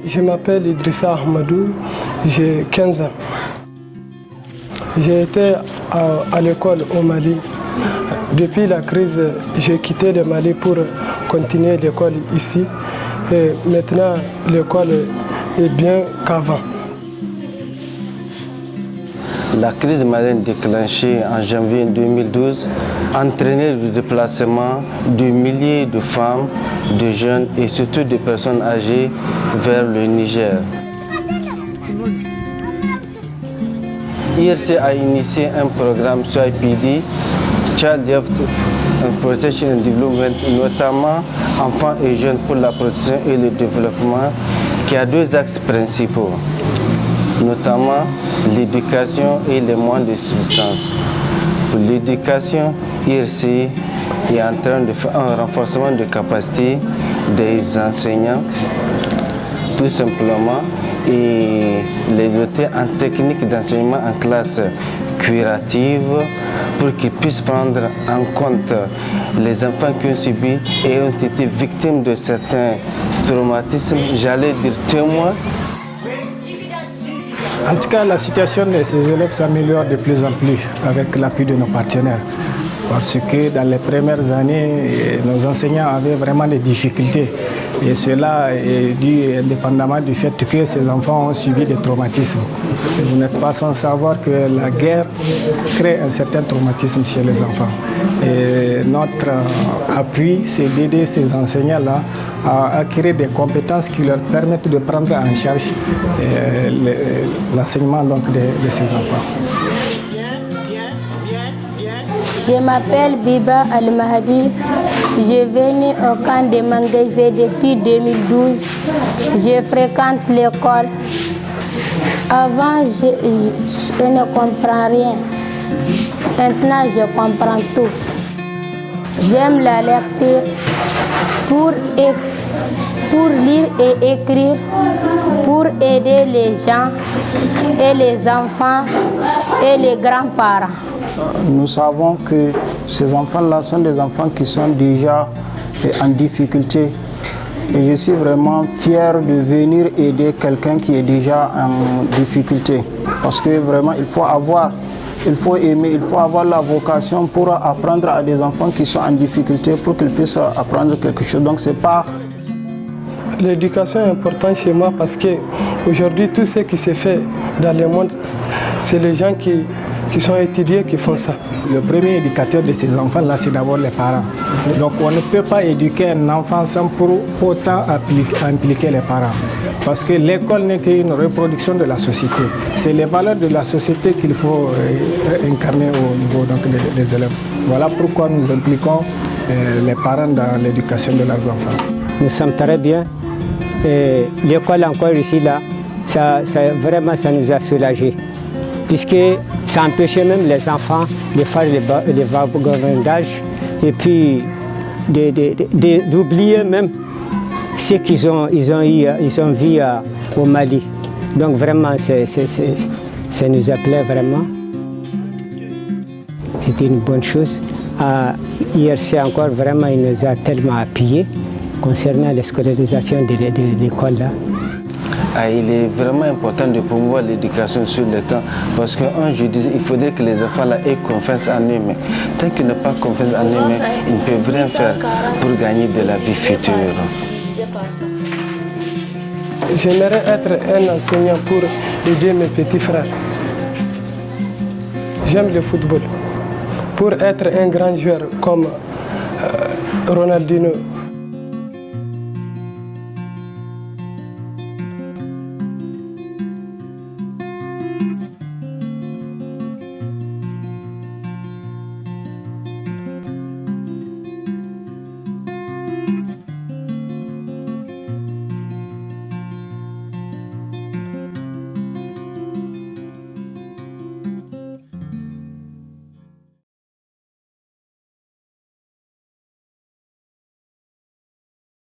Je m'appelle Idrissa Ahmadou, j'ai 15 ans. J'ai été à l'école au Mali. Depuis la crise, j'ai quitté le Mali pour continuer l'école ici. Et maintenant, l'école est bien qu'avant. La crise malienne déclenchée en janvier 2012 entraînait le déplacement de milliers de femmes, de jeunes et surtout de personnes âgées vers le Niger. IRC a initié un programme CIPD, Child Youth Protection and Development, notamment enfants et jeunes pour la protection et le développement, qui a deux axes principaux, notamment l'éducation et les moyens de subsistance. Pour l'éducation, IRC est en train de faire un renforcement de capacité des enseignants, tout simplement, et les doter en technique d'enseignement en classe curative pour qu'ils puissent prendre en compte les enfants qui ont subi et ont été victimes de certains traumatismes, j'allais dire témoins. En tout cas, la situation de ces élèves s'améliore de plus en plus avec l'appui de nos partenaires. Parce que dans les premières années, nos enseignants avaient vraiment des difficultés. Et cela est dû indépendamment du fait que ces enfants ont subi des traumatismes. Et vous n'êtes pas sans savoir que la guerre crée un certain traumatisme chez les enfants. Et notre appui, c'est d'aider ces enseignants-là à acquérir des compétences qui leur permettent de prendre en charge l'enseignement de ces enfants. Je m'appelle Biba Al-Mahdi. Je venu au camp de Mangaise depuis 2012. Je fréquente l'école. Avant, je ne comprends rien. Maintenant, je comprends tout. J'aime la lecture pour lire et écrire, pour aider les gens et les enfants et les grands-parents. Nous savons que ces enfants-là sont des enfants qui sont déjà en difficulté. Et je suis vraiment fier de venir aider quelqu'un qui est déjà en difficulté. Parce que vraiment, il faut aimer, il faut avoir la vocation pour apprendre à des enfants qui sont en difficulté pour qu'ils puissent apprendre quelque chose. Donc c'est pas... L'éducation est importante chez moi parce qu'aujourd'hui, tout ce qui se fait dans le monde, c'est les gens qui sont étudiés qui font ça. Le premier éducateur de ces enfants-là, c'est d'abord les parents. Donc on ne peut pas éduquer un enfant sans pour autant impliquer les parents. Parce que l'école n'est qu'une reproduction de la société. C'est les valeurs de la société qu'il faut incarner au niveau des élèves. Voilà pourquoi nous impliquons les parents dans l'éducation de leurs enfants. Nous sommes très bien. L'école encore ici, là, vraiment ça nous a soulagés. Puisque ça empêchait même les enfants de faire les vagabondages et puis d'oublier même ce qu'ils ont vu au Mali. Donc vraiment, ça nous appelait vraiment. C'était une bonne chose. IRC encore, vraiment, il nous a tellement appuyés concernant la scolarisation de l'école là. Il est vraiment important de promouvoir l'éducation sur le camp parce qu'un je disais il faudrait que les enfants là, aient confiance en eux-mêmes. Tant qu'ils n'ont pas confiance en eux-mêmes, ils ne peuvent rien faire pour gagner de la vie future. J'aimerais être un enseignant pour aider mes petits frères. J'aime le football. Pour être un grand joueur comme Ronaldinho,